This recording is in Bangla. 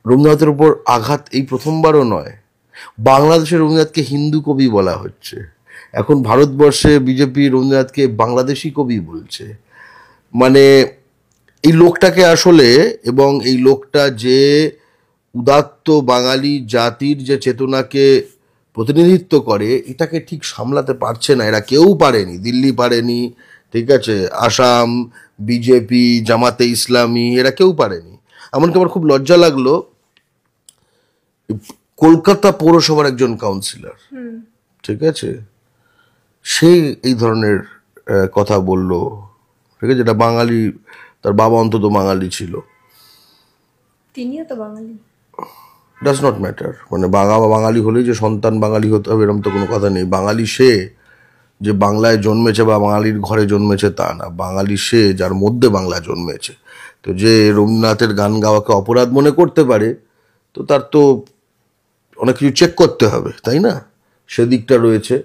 রবীন্দ্রনাথের উপর আঘাত এই প্রথমবারও নয়। বাংলাদেশের রবীন্দ্রনাথকে হিন্দু কবি বলা হচ্ছে, এখন ভারতবর্ষে বিজেপি রবীন্দ্রনাথকে বাংলাদেশি কবি বলছে। মানে এই লোকটাকে আসলে, এবং এই লোকটা যে উদাত্ত বাঙালি জাতির যে চেতনাকে প্রতিনিধিত্ব করে, এটাকে ঠিক সামলাতে পারছে না। এরা কেউ পারেনি, দিল্লি পারেনি, ঠিক আছে, আসাম, বিজেপি, জামাতে ইসলামী, এরা কেউ পারেনি। এমনকি আমার খুব লজ্জা লাগলো, কলকাতা পৌরসভার একজন কাউন্সিলর, ঠিক আছে, সে এই ধরনের কথা বলল, ঠিক আছে, যেটা বাঙালি, তার বাবা অন্তত বাঙালি ছিল। তিনিও তো বাঙালি। ডাজ নট ম্যাটার, মানে বাঙালি হলেই যে সন্তান বাঙালি হতে হবে এরকম তো কোনো কথা নেই। বাঙালি সে যে বাংলায় জন্মেছে বা বাঙালির ঘরে জন্মেছে তা না, বাঙালি সে যার মধ্যে বাংলা জন্মেছে। তো যে রবীন্দ্রনাথের গান গাওয়াকে অপরাধ মনে করতে পারে, তো তার তো অনেক কিছু চেক করতে হবে, তাই না? সেদিকটা রয়েছে।